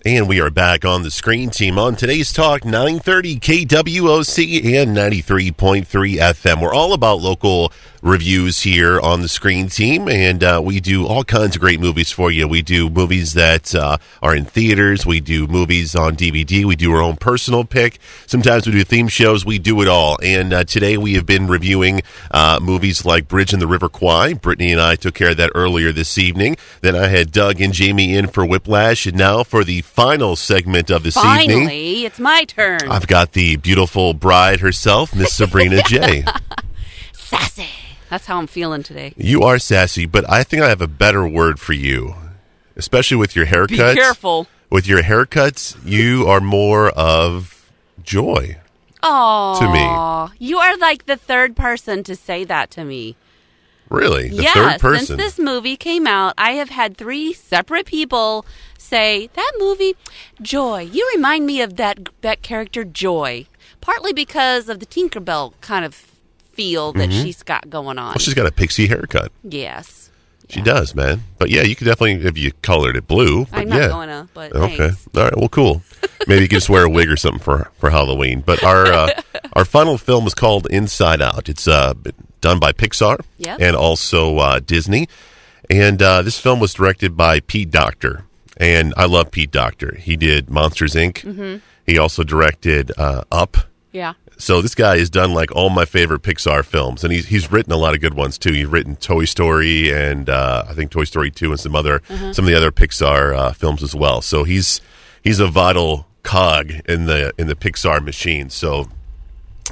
And we are back on the Screen Team on today's talk, 930 KWOC and 93.3 FM. We're all about local reviews here on the Screen Team, and we do all kinds of great movies for you. We do movies that are in theaters. We do movies on DVD. We do our own personal pick. Sometimes we do theme shows. We do it all. And today we have been reviewing movies like Bridge in the River Kwai. Brittany and I took care of that earlier this evening. Then I had Doug and Jamie in for Whiplash, and now for the final segment of this evening. Finally, it's my turn. I've got the beautiful bride herself, Miss Sabrina J. Sassy. That's how I'm feeling today. You are sassy, but I think I have a better word for you, especially with your haircuts. Be careful. With your haircuts, you are more of joy. Oh, to me. You are like the third person to say that to me. Really? The third person? Since this movie came out, I have had 3 separate people say, that movie, Joy, you remind me of that character Joy. Partly because of the Tinkerbell kind of feel that she's got going on. Well, she's got a pixie haircut. Yes. She does, man. But yeah, you could definitely, if you colored it blue. But I'm not going to, but okay. Thanks. All right, well, cool. Maybe you can just wear a wig or something for Halloween. But our final film is called Inside Out. It's done by Pixar and also Disney. And this film was directed by Pete Docter. And I love Pete Docter. He did Monsters, Inc. Mm-hmm. He also directed Up. Yeah. So this guy has done like all my favorite Pixar films, and he's written a lot of good ones too. He's written Toy Story and I think Toy Story 2 and some of the other Pixar films as well. So he's a vital cog in the Pixar machine. So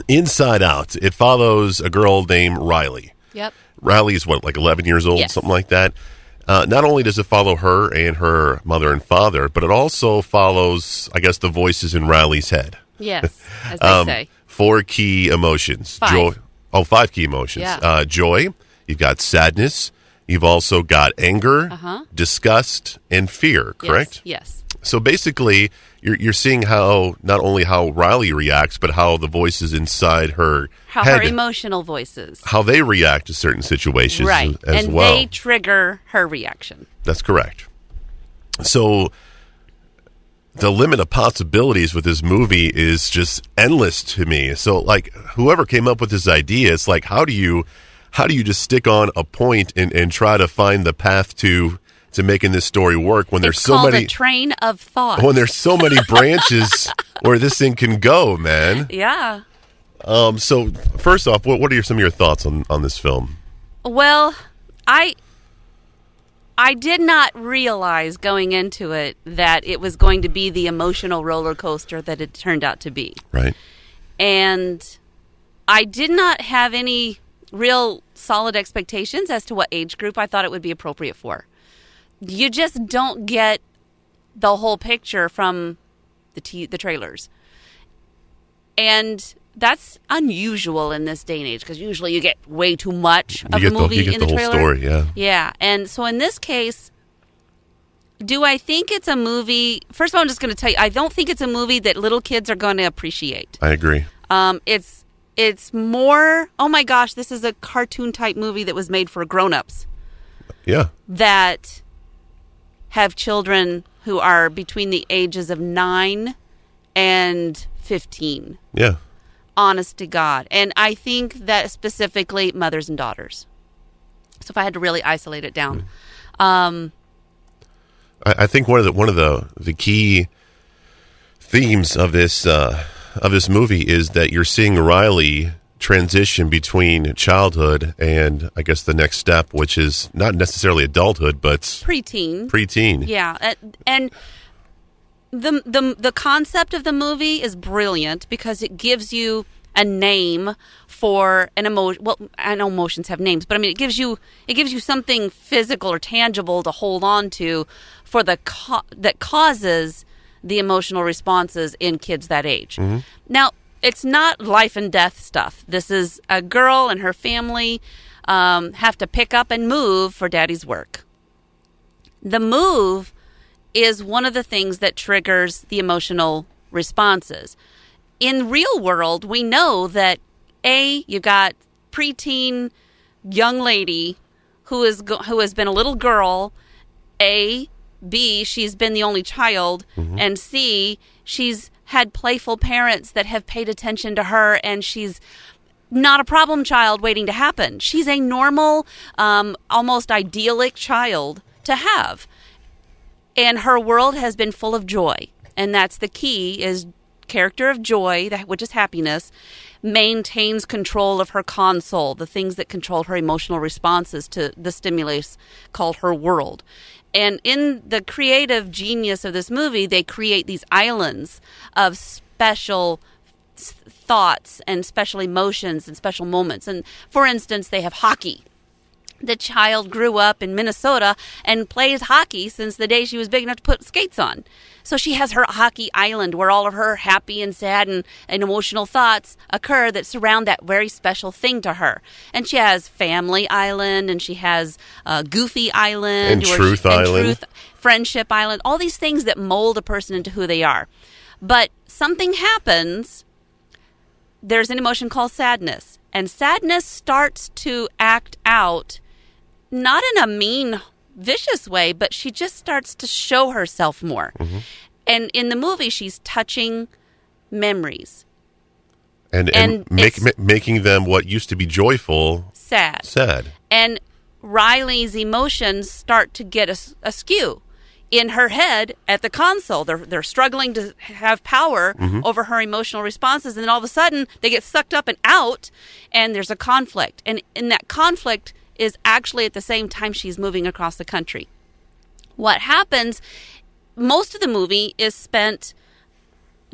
Inside Out, it follows a girl named Riley. Yep. Riley is like 11 years old, something like that. Not only does it follow her and her mother and father, but it also follows, I guess, the voices in Riley's head. Yes, as they say. 4 key emotions. 5. Joy. 5 key emotions. Yeah. Joy. You've got sadness. You've also got anger, disgust, and fear, correct? Yes. So basically, you're seeing not only how Riley reacts, but how the voices inside her head, her emotional voices. How they react to certain situations as and well. They trigger her reaction. That's correct. So the limit of possibilities with this movie is just endless to me. So, like, whoever came up with this idea, it's like, how do you just stick on a point and try to find the path to making this story work when there's so many a train of thought. When there's so many branches where this thing can go, man. Yeah. So first off, what are some of your thoughts on this film? Well, I did not realize going into it that it was going to be the emotional roller coaster that it turned out to be. Right. And I did not have any real solid expectations as to what age group I thought it would be appropriate for. You just don't get the whole picture from the trailers. And that's unusual in this day and age because usually you get way too much of a movie in the trailer. Whole story, yeah. Yeah, and so in this case, do I think it's a movie? First of all, I'm just going to tell you, I don't think it's a movie that little kids are going to appreciate. I agree. It's more, oh my gosh, this is a cartoon type movie that was made for grown-ups. Yeah. That have children who are between the ages of 9 and 15. Yeah. Honest to God. And I think that specifically mothers and daughters. So if I had to really isolate it down. I think one of the key themes of this movie is that you're seeing Riley transition between childhood and I guess the next step, which is not necessarily adulthood, but preteen. Yeah. And the concept of the movie is brilliant because it gives you a name for an emotion. Well, I know emotions have names, but I mean it gives you something physical or tangible to hold on to for that causes the emotional responses in kids that age. Mm-hmm. Now, it's not life and death stuff. This is a girl and her family have to pick up and move for daddy's work. The move is one of the things that triggers the emotional responses. In real world, we know that you got preteen young lady who has been a little girl, B, she's been the only child, and C, she's had playful parents that have paid attention to her, and she's not a problem child waiting to happen. She's a normal, almost idyllic child to have. And her world has been full of joy. And that's the key, is character of joy, which is happiness, maintains control of her console, the things that control her emotional responses to the stimulus called her world. And in the creative genius of this movie, they create these islands of special thoughts and special emotions and special moments. And for instance, they have hockey. The child grew up in Minnesota and plays hockey since the day she was big enough to put skates on. So she has her hockey island where all of her happy and sad and emotional thoughts occur that surround that very special thing to her. And she has Family Island, and she has Goofy Island. And Truth Island. Friendship Island. All these things that mold a person into who they are. But something happens. There's an emotion called sadness. And sadness starts to act out, not in a mean, vicious way, but she just starts to show herself more. And in the movie, she's touching memories. And making them what used to be joyful sad. And Riley's emotions start to get askew. In her head at the console, they're struggling to have power over her emotional responses, and then all of a sudden they get sucked up and out, and there's a conflict. And in that conflict is actually at the same time she's moving across the country. What happens, most of the movie is spent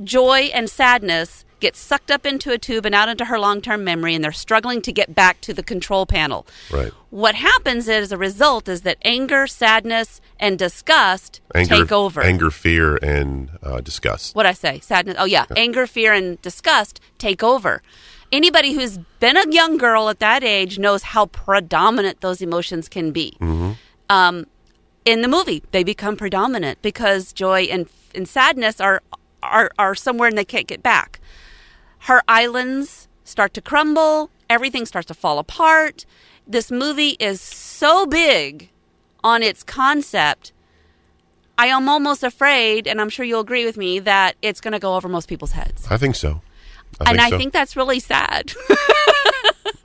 joy and sadness get sucked up into a tube and out into her long-term memory, and they're struggling to get back to the control panel. Right. What happens as a result is that anger, sadness, and disgust take over. Anger, fear, and disgust. What'd I say? Sadness. Oh, yeah. Anger, fear, and disgust take over. Anybody who's been a young girl at that age knows how predominant those emotions can be. In the movie, they become predominant because joy and sadness are somewhere and they can't get back. Her islands start to crumble. Everything starts to fall apart. This movie is so big on its concept. I am almost afraid, and I'm sure you'll agree with me, that it's going to go over most people's heads. I think so. I think that's really sad.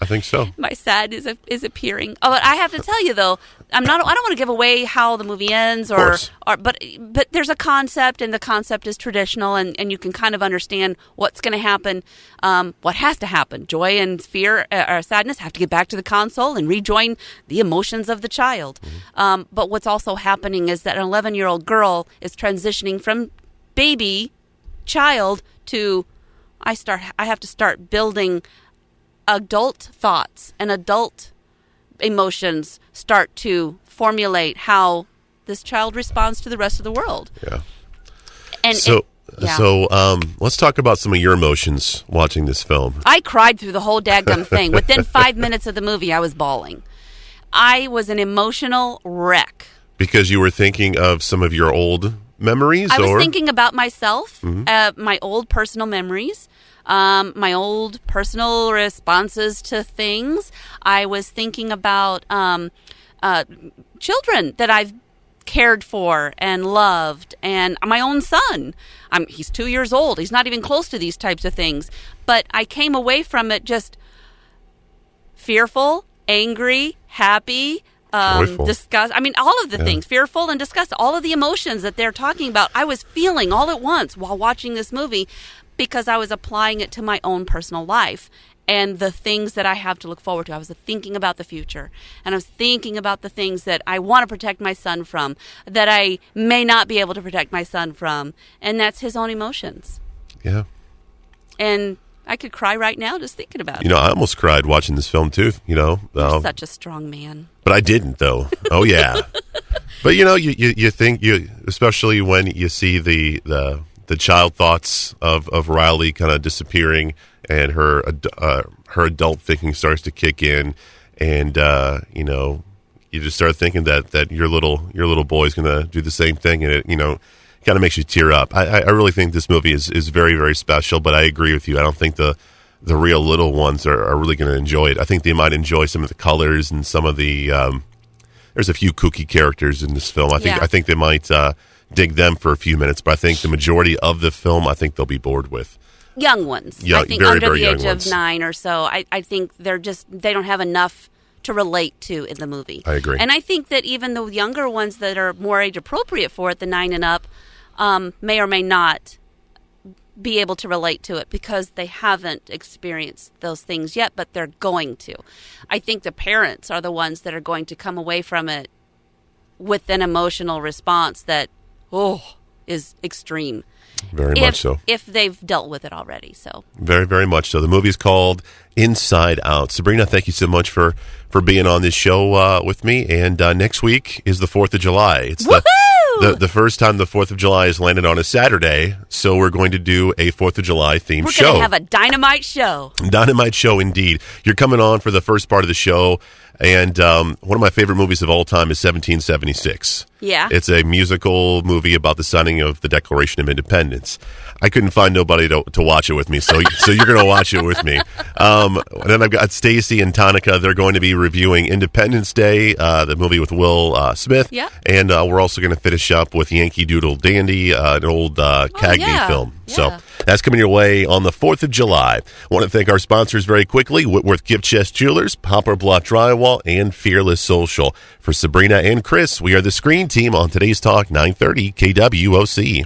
I think so. My sad is appearing. Oh, but I have to tell you though, I don't want to give away how the movie ends, but there's a concept, and the concept is traditional, and you can kind of understand what's going to happen, what has to happen. Joy and fear or sadness have to get back to the console and rejoin the emotions of the child. But what's also happening is that an 11-year-old girl is transitioning from baby child to I have to start building adult thoughts, and adult emotions start to formulate how this child responds to the rest of the world. Yeah. So let's talk about some of your emotions watching this film. I cried through the whole daggum thing. Within 5 minutes of the movie, I was bawling. I was an emotional wreck. Because you were thinking of some of your old memories? I was thinking about myself, my old personal memories. My old personal responses to things. I was thinking about children that I've cared for and loved, and my own son. He's 2 years old. He's not even close to these types of things. But I came away from it just fearful, angry, happy, disgust. I mean, all of the things, fearful and disgust, all of the emotions that they're talking about, I was feeling all at once while watching this movie, because I was applying it to my own personal life and the things that I have to look forward to. I was thinking about the future, and I was thinking about the things that I want to protect my son from, that I may not be able to protect my son from, and that's his own emotions. Yeah. And I could cry right now just thinking about it. I almost cried watching this film too, You're such a strong man. But I didn't, though. Oh, yeah. But, you think, especially when you see the child thoughts of Riley kind of disappearing, and her adult thinking starts to kick in, and you just start thinking that your little boy's going to do the same thing, and it kind of makes you tear up. I really think this movie is very, very special, but I agree with you. I don't think the real little ones are really going to enjoy it. I think they might enjoy some of the colors and some of the there's a few kooky characters in this film. Yeah. I think they might dig them for a few minutes, but I think the majority of the film, I think they'll be bored with. Young ones. Yeah, I think very, under very the young age ones. of 9 or so. I think they don't have enough to relate to in the movie. I agree. And I think that even the younger ones that are more age appropriate for it, the 9 and up, may or may not be able to relate to it because they haven't experienced those things yet, but they're going to. I think the parents are the ones that are going to come away from it with an emotional response that, is extreme. Very much so. If they've dealt with it already, so. Very, very much so. The movie's called Inside Out. Sabrina, thank you so much for being on this show with me. And next week is the 4th of July. It's the first time the 4th of July has landed on a Saturday, so we're going to do a 4th of July themed show. We're going to have a dynamite show. Dynamite show, indeed. You're coming on for the first part of the show, and one of my favorite movies of all time is 1776. Yeah. It's a musical movie about the signing of the Declaration of Independence. I couldn't find nobody to watch it with me, so you're going to watch it with me. And then I've got Stacy and Tonica. They're going to be reviewing Independence Day, the movie with Will Smith. Yeah. And we're also going to finish up with Yankee Doodle Dandy, an old Cagney film. Yeah. So that's coming your way on the 4th of July. I want to thank our sponsors very quickly, Whitworth Gift Chest Jewelers, Poplar Block Drywall, and Fearless Social. For Sabrina and Chris, we are the Screen Team on today's Talk 930 KWOC.